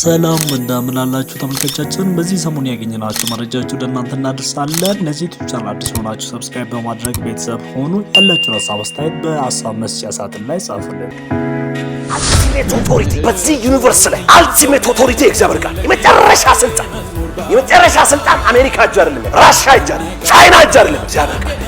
ሰላም እንደምን አላችሁ ተመልካቾቻችን። በዚህ ሰሞን ያገኘናችሁ መረጃዎች ወደ እናንተ እናደርሳለን። ለዚህ ዩቲዩብ ቻናል አዲስ ሆናችሁ ሰብስክራይብ በማድረግ ቤተሰብ ሆኑ። ያላችሁን ሀሳብ አስተያየት በሀሳብ መስጫ ሳጥን ላይ ጻፉልን። አልቲሜት ኦቶሪቲ በዚህ ዩኒቨርስ ላይ አልቲሜት ኦቶሪቲ እግዚአብሔር ጋር የመጨረሻ ስልጣን አሜሪካ እጅ አይደለም፣ ራሻ እጅ አይደለም፣ ቻይና እጅ አይደለም፣ እግዚአብሔር ጋር።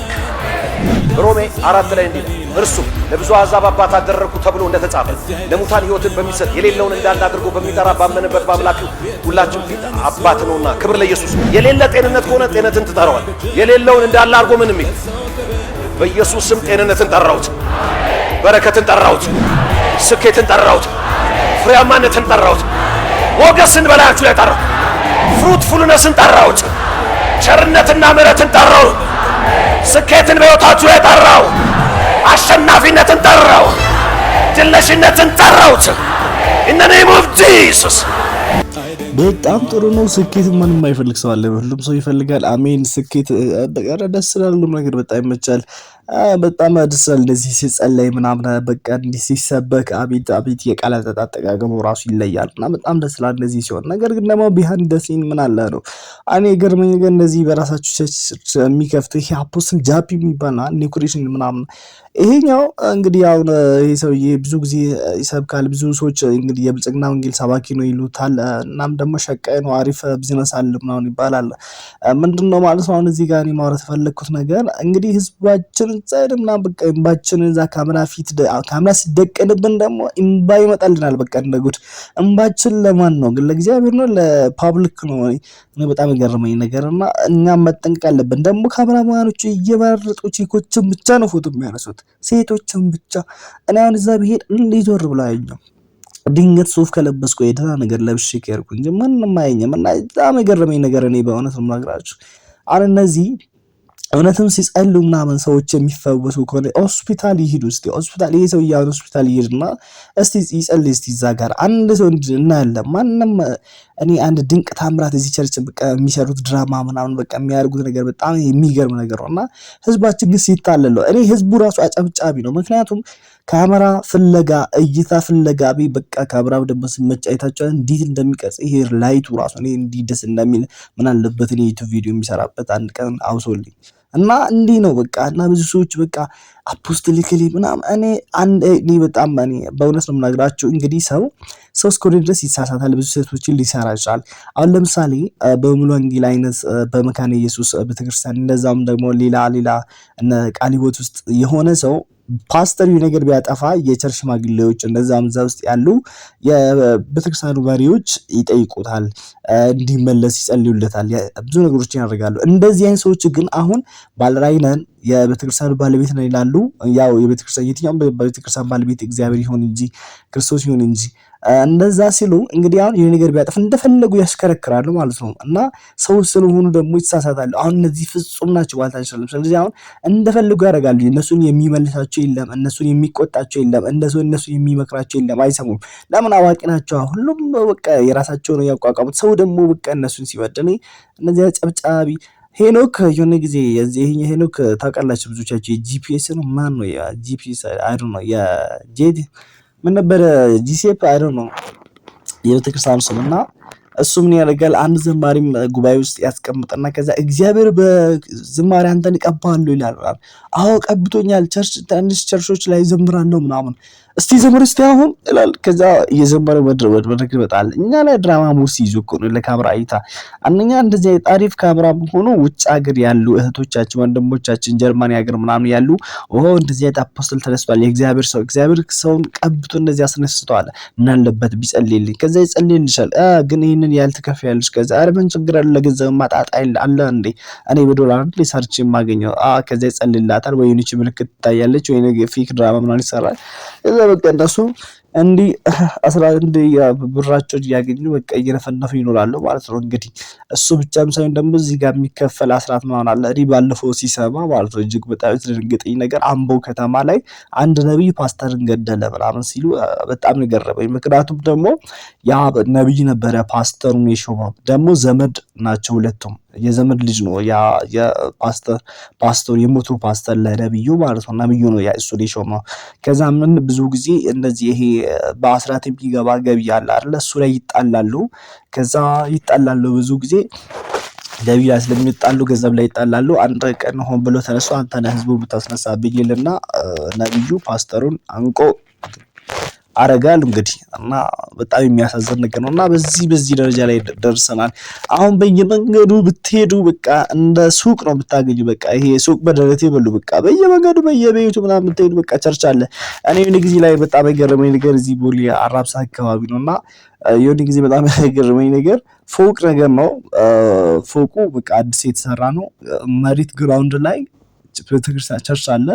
ሮሜ 4 ላይ እንዲህ እርሱ ለብዙ አሕዛብ አባት አደረግኩ ተብሎ እንደተጻፈ ለሙታን ሕይወትን በሚሰጥ የሌለውን እንዳለ አድርጎ በሚጠራ ባመነበት በአምላክ ሁላችን ፊት አባት ነውና፣ ክብር ለኢየሱስ። የሌለ ጤንነት ከሆነ ጤነትን ትጠራዋል። የሌለውን እንዳለ አድርጎ ምን የሚል በኢየሱስ ስም ጤንነትን ጠራሁት፣ በረከትን ጠራሁት፣ ስኬትን ጠራሁት፣ ፍሬያማነትን ጠራሁት፣ ሞገስን በላያችሁ ላይ ጠራሁት፣ ፍሩትፉልነስን ጠራሁት፣ ቸርነትና ምሕረትን ጠራሁት፣ ስኬትን በሕይወታችሁ ላይ ጠራው፣ አሸናፊነትን ጠራው፣ ድልነሽነትን ጠራውት። in the name of Jesus። በጣም ጥሩ ነው። ስኬት ማንም አይፈልግ ሰው አለ? ሁሉም ሰው ይፈልጋል። አሜን። ስኬት ደስ ይላል፣ ሁሉም ነገር በጣም ይመቻል። በጣም ደስ ይላል እንደዚህ ሲጸለይ ምናምን በቃ እንዲህ ሲሰበክ አቤት የቃላት አጠቃቀሙ ራሱ ይለያል እና በጣም ደስ ይላል እንደዚህ ሲሆን። ነገር ግን ደግሞ ቢሃይንድ ዘ ሲን ምን አለ ነው እኔ ገርመኝ ግን እንደዚህ በራሳችሁ ቸርች የሚከፍቱ ይሄ አፖስትል ጃፒ የሚባል ኒኩሬሽን ምናምን ይሄኛው እንግዲህ አሁን ይሄ ሰውዬ ብዙ ጊዜ ይሰብካል። ብዙ ሰዎች እንግዲህ የብልጽግና ወንጌል ሰባኪ ነው ይሉታል። እናም ደግሞ ሸቃይ ነው፣ አሪፍ ቢዝነስ አለ ምናምን ይባላል። ምንድነው ማለት ነው? አሁን እዚህ ጋር እኔ ማውራት የፈለኩት ነገር እንግዲህ ህዝባችን ጻይድ ምናምን በቃ እንባችን እዛ ካሜራ ሲደቀንብን ደግሞ እንባ ይመጣልናል። በቃ እንደጉድ እንባችን ለማን ነው ግን? ለእግዚአብሔር ነው ለፓብሊክ ነው? እኔ በጣም የገረመኝ ነገርና እኛም መጠንቀቅ አለብን። ደግሞ ካሜራማኖቹ እየባረጡ ቺኮችን ብቻ ነው ፎቶ የሚያነሱት፣ ሴቶችን ብቻ። እኔ አሁን እዛ ብሄድ እንዲዞር ብላ ያየው ድንገት ሱፍ ከለበስኩ የደህና ነገር ለብሼ ከርኩ እንጂ ማንንም አየኝም። እና በጣም የገረመኝ ነገር እኔ በእውነት ነው የምነግራችሁ አሁን እነዚህ እውነትም ሲጸልዩ ምናምን ሰዎች የሚፈወሱ ከሆነ ሆስፒታል ይሄዱ። እስቲ ሆስፒታል ይሄ ሰው ያው ሆስፒታል ይሄድና እስቲ ይጸልይ። እስቲ እዛ ጋር አንድ ሰው እናያለን። ማንንም እኔ አንድ ድንቅ ታምራት እዚህ ቸርች በቃ የሚሰሩት ድራማ ምናምን በቃ የሚያደርጉት ነገር በጣም የሚገርም ነገር ነውና ህዝባችን ግን ሲታለለው እኔ ህዝቡ ራሱ አጨብጫቢ ነው። ምክንያቱም ካሜራ ፍለጋ እይታ ፍለጋ በቃ ካሜራ ደግሞ ሲመጭ አይታችሁ እንዴት እንደሚቀርጽ ይሄ ላይቱ ራሱ እኔ እንዲህ ደስ እንደሚል ምን አለበት እኔ ዩቲዩብ ቪዲዮ የሚሰራበት አንድ ቀን አውሶልኝ እና እንዲህ ነው በቃ። እና ብዙ ሰዎች በቃ አፖስቶሊካሊ ምናምን እኔ በጣም እኔ በእውነት ነው የምነግራችሁ እንግዲህ ሰው እስከሆነ ድረስ ይሳሳታል፣ ብዙ ስህተቶችን ሊሰራ ይችላል። አሁን ለምሳሌ በሙሉ ወንጌል አይነት በመካነ ኢየሱስ ቤተክርስቲያን እንደዛም ደግሞ ሌላ እነ ቃለ ሕይወት ውስጥ የሆነ ሰው ፓስተር ነገር ቢያጠፋ የቸርች ሽማግሌዎች እንደዛም እዛ ውስጥ ያሉ የቤተክርስቲያኑ መሪዎች ይጠይቁታል፣ እንዲመለስ ይጸልዩለታል፣ ብዙ ነገሮችን ያደርጋሉ። እንደዚህ አይነት ሰዎች ግን አሁን ባለራዕይ ነን የቤተክርስቲያኑ ባለቤት ነን ይላሉ። ያው የቤተክርስቲያን የትኛውም በቤተክርስቲያን ባለቤት እግዚአብሔር ይሁን እንጂ ክርስቶስ ይሁን እንጂ እንደዛ ሲሉ እንግዲህ አሁን ይሄ ነገር ቢያጠፍ እንደፈለጉ ያሽከረክራሉ ማለት ነው። እና ሰው ስለሆኑ ደግሞ ይሳሳታሉ። አሁን እነዚህ ፍጹም ናቸው ማለት አንችልም። ስለዚህ አሁን እንደፈለጉ ያደርጋሉ። እነሱን የሚመልሳቸው የለም፣ እነሱን የሚቆጣቸው የለም፣ እነሱን የሚመክራቸው የለም። አይሰሙም። ለምን? አዋቂ ናቸው። ሁሉም በቃ የራሳቸው ነው ያቋቋሙት። ሰው ደግሞ በቃ እነሱን ሲበድል እነዚህ ጨብጫቢ ሄኖክ የሆነ ጊዜ የዚህኛ ሄኖክ ታውቃላችሁ ብዙዎቻችሁ የጂፒኤስ ነው ማን ነው የጂፒኤስ አይዶ ነው የጄዲ ምን ነበር ጂሲኤፕ አይዶ ነው የቤተክርስቲያኑ ስም። እና እሱ ምን ያደርጋል አንድ ዘማሪም ጉባኤ ውስጥ ያስቀምጥና ከዛ እግዚአብሔር በዝማሬ አንተን ይቀባሉ ይላል። አዎ ቀብቶኛል፣ ትንሽ ቸርቾች ላይ ዘምራለሁ ምናምን እስቲ ዘምር እስቲ አሁን ይላል። ከዛ እየዘመረ መድረክ ይመጣል። እኛ ላይ ድራማ ሙርሲ ይዞ እኮ ነው ለካሜራ እይታ። አንደኛ እንደዚህ አሪፍ ካሜራ ሆኖ ውጭ ሀገር ያሉ እህቶቻችን ወንድሞቻችን ጀርመን ሀገር ምናምን ያሉ እንደዚህ አይነት አፖስትል ተነስቷል፣ የእግዚአብሔር ሰውን ቀብቶ እንደዚህ አስነስተዋል፣ ምን አለበት ቢጸልይልኝ? ከዛ ይጸልይልሻል። ግን ይሄንን ያልተከፈያለሽ ከዛ ምን ችግር አለ? ለገንዘብ ማጣጣ አለ እንዴ? እኔ በዶላር ሰርች የማገኘው ከዛ ይጸልይላታል፣ ወይ የሆነች ምልክት ትታያለች፣ ወይ ፌክ ድራማ ምናምን ይሰራል። በቃ እንደሱ እንዲህ 11 ብራቸው እያገኙ በቃ እየነፈነፉ ይኖራሉ ማለት ነው። እንግዲህ እሱ ብቻም ሳይሆን ደግሞ እዚህ ጋር የሚከፈል አስራት ምናምን አለ። እኔ ባለፈው ሲሰማ ማለት ነው እጅግ በጣም የተደነገጠኝ ነገር አምቦ ከተማ ላይ አንድ ነቢይ ፓስተርን ገደለ ምናምን ሲሉ በጣም የገረመኝ። ምክንያቱም ደግሞ ያ ነቢይ ነበረ ፓስተሩን የሾመው፣ ደግሞ ዘመድ ናቸው ሁለቱም። የዘመድ ልጅ ነው ያ የፓስተር የሞቱ ፓስተር ለነብዩ ማለት ነው። ነብዩ ነው ያ እሱ የሾመው። ከዛ ምን ብዙ ጊዜ እንደዚህ ይሄ በአስራት የሚገባ ገቢ አለ አይደል? እሱ ላይ ይጣላሉ። ከዛ ይጣላሉ ብዙ ጊዜ ገቢ ላይ ስለሚጣሉ ገንዘብ ላይ ይጣላሉ። አንድ ቀን ሆን ብሎ ተነስቶ አንተ ነህ ህዝቡ ብታስነሳብኝ ይልና ነብዩ ፓስተሩን አንቆ አረጋል እንግዲህ እና በጣም የሚያሳዝን ነገር ነው። እና በዚህ ደረጃ ላይ ደርሰናል። አሁን በየመንገዱ ብትሄዱ በቃ እንደ ሱቅ ነው ብታገኙ። በቃ ይሄ ሱቅ በደረቴ በሉ በቃ በየመንገዱ በየቤቱ ምናምን ብትሄዱ በቃ ቸርች አለ። እኔ የሆነ ጊዜ ላይ በጣም የገረመኝ ነገር እዚህ ቦሌ አራብሳ አካባቢ ነው እና የሆነ ጊዜ በጣም የገረመኝ ነገር ፎቅ ነገር ነው። ፎቁ በቃ አዲስ የተሰራ ነው። መሬት ግራውንድ ላይ ቤተክርስቲያን ቸርች አለ።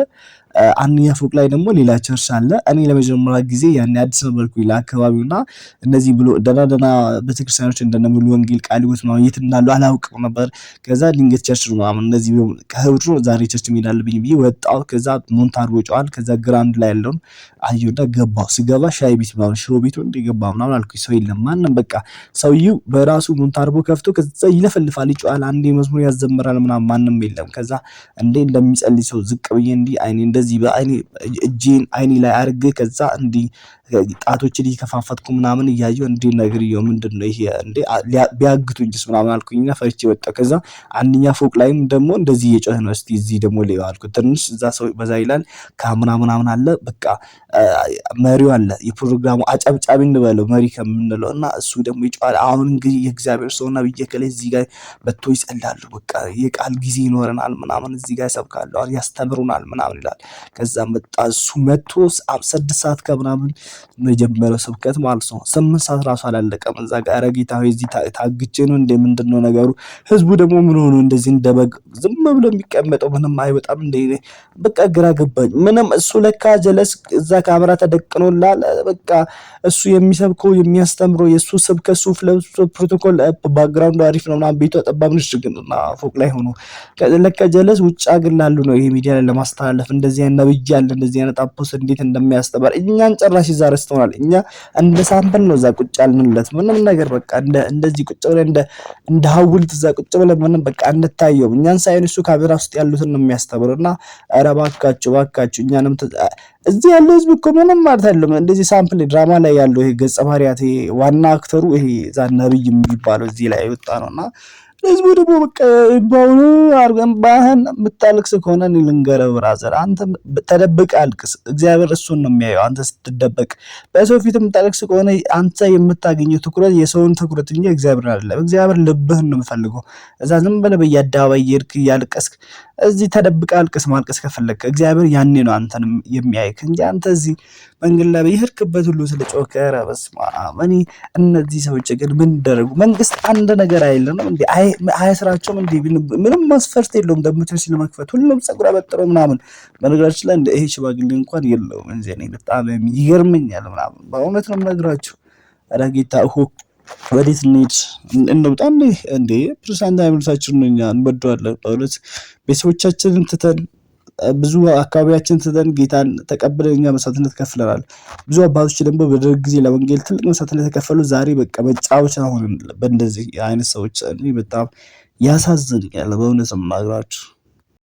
አንደኛ ፎቅ ላይ ደግሞ ሌላ ቸርች አለ። እኔ ለመጀመሪያ ጊዜ ያኔ አዲስ ነበርኩኝ ለአካባቢውና እነዚህ ብሎ ደና ቤተክርስቲያኖች እንደነ ሙሉ ወንጌል ቃለ ሕይወት ምናምን የት እንዳሉ አላውቅም ነበር። ከዛ ድንገት ቸርች ነው ምናምን እነዚህ ከህብሩ ዛሬ ቸርች መሄድ አለብኝ ብዬ ወጣሁ። ከዛ ሞንታርቦ ጨዋል። ከዛ ግራውንድ ላይ ያለውን አየሁና ገባሁ። ስገባ ሻይ ቤት ምናምን ሽሮ ቤቱ እንደገባ ምናምን አልኩኝ። ሰው የለም ማንም በቃ ሰውዬው በራሱ ሞንታርቦ ከፍቶ ከዛ ይለፈልፋል፣ ይጨዋል፣ አንዴ መዝሙር ያዘምራል ምናምን ማንም የለም። ከዛ እንዴ እንደሚጸልይ ሰው ዝቅ ብዬ እንዲህ አይኔ እንደዚህ በአይኔ እጄን አይኔ ላይ አድርጌ ከዛ እንዲህ ጣቶችን እየከፋፈትኩ ምናምን እያየሁ እንዴ ነገርየው ምንድነው ይሄ እንዴ ቢያግቱኝስ ምናምን አልኩኝና ፈርቼ ወጣሁ። ከዛ አንደኛ ፎቅ ላይም ደግሞ እንደዚህ እየጮኸ ነው። እስቲ እዚህ ደግሞ ሌባ አልኩት። ትንሽ እዛ ሰው በዛ ይላል። ካሜራ ምናምን አለ። በቃ መሪው አለ፣ የፕሮግራሙ አጨብጫቢ እንበለው መሪ ከምንለው እና እሱ ደግሞ ይጮሃል። አሁን እንግዲህ የእግዚአብሔር ሰውና ብዬ ከላይ እዚህ ጋር በቶ ይጸልያሉ። በቃ የቃል ጊዜ ይኖረናል ምናምን እዚህ ጋር ይሰብካሉ፣ ያስተምሩናል ምናምን ይላል። ከዛ መጣ እሱ መጥቶ 6 ሰዓት ከምናምን መጀመሪያው ስብከት ማለት ነው። 8 ሰዓት ራሱ አላለቀም እዛ ጋር። ኧረ ጌታ ሆይ እዚህ ታግቼ ነው እንደ ምንድነው ነገሩ? ህዝቡ ደግሞ ምን ሆኖ እንደዚህ እንደበግ ዝም ብሎ የሚቀመጠው ምንም አይወጣም እንደ በቃ ግራ ገባኝ። ምንም እሱ ለካ ጀለስ እዛ ካሜራ ተደቅኖላል። በቃ እሱ የሚሰብከው የሚያስተምረው የሱ ስብከት ሱፍ ለብሶ ፕሮቶኮል ባክግራውንዱ አሪፍ ነው ምናምን ቤቱ ጠባብ ነች ግንና ፎቅ ላይ ሆኖ ለካ ጀለስ ውጭ አገር ላሉ ነው ይሄ ሚዲያ ላይ ለማስተላለፍ እንደዚህ አይነት ነብይ ያለ እንደዚህ አይነት አፖስ እንዴት እንደሚያስተምር እኛን ጭራሽ ይዛ ረስተውናል። እኛ እንደ ሳምፕል ነው እዛ ቁጭ ያልንለት ምንም ነገር በቃ እንደዚህ ቁጭ ብለን እንደ ሐውልት እዛ ቁጭ ብለን ምንም በቃ እንታየው እኛን ሳይሆን እሱ ካሜራ ውስጥ ያሉትን ነው የሚያስተምርና ኧረ እባካችሁ እኛንም እዚህ ያለው ህዝብ እኮ ምንም ማለት አይደለም። እንደዚህ ሳምፕል ድራማ ላይ ያለው ይሄ ገጸ ባህሪያት ይሄ ዋና አክተሩ ይሄ ዛ ነብይ የሚባለው እዚህ ላይ የወጣ ነውና ህዝቡ ደግሞ በቃ ባውኑ አርገን ባህን የምታለቅስ ከሆነ እኔ ልንገርህ ብራዘር፣ አንተ ተደብቅ አልቅስ። እግዚአብሔር እሱን ነው የሚያየው። አንተ ስትደበቅ በሰው ፊት የምታለቅስ ከሆነ አንተ የምታገኘው ትኩረት የሰውን ትኩረት እንጂ እግዚአብሔር አይደለም። እግዚአብሔር ልብህን ነው የሚፈልገው። እዛ ዝም ብለህ በየአደባባይ እየሄድክ እያለቀስክ እዚህ ተደብቅ አልቅስ። ማልቀስ ከፈለክ እግዚአብሔር ያኔ ነው አንተን የሚያይክ እንጂ አንተ እዚህ መንገድ ላይ በየሄድክበት ሁሉ ስለጮኸ ኧረ በስመ አብ። እኔ እነዚህ ሰዎች ግን ምን ደረጉ? መንግስት አንድ ነገር አይለንም እንዴ? አያስራቸውም እንዴ? ምንም መስፈርት የለውም ደምትርሲ ለመክፈት ሁሉም ፀጉር አበጥረው ምናምን። በነገራችን ላይ ይሄ ሽማግሌ እንኳን የለውም እንጂ እኔ በጣም ይገርመኛል ምናምን በእውነት ነው የምነግራችሁ። ኧረ ጌታ ወዴት እንሂድ? እንውጣ እንዴ? ፕሬዝዳንት ሃይማኖታችን ነው፣ እኛ እንወደዋለን በእውነት ቤተሰቦቻችንን ትተን ብዙ አካባቢያችን ትተን ጌታን ተቀብለን እኛ መስዋዕትነት ከፍለናል። ብዙ አባቶች ደግሞ በደርግ ጊዜ ለወንጌል ትልቅ መስዋዕትነት የተከፈሉ ዛሬ በቃ መጫወቻ ሆነን በእንደዚህ አይነት ሰዎች በጣም ያሳዝንኛል በእውነት የምናግራችሁ።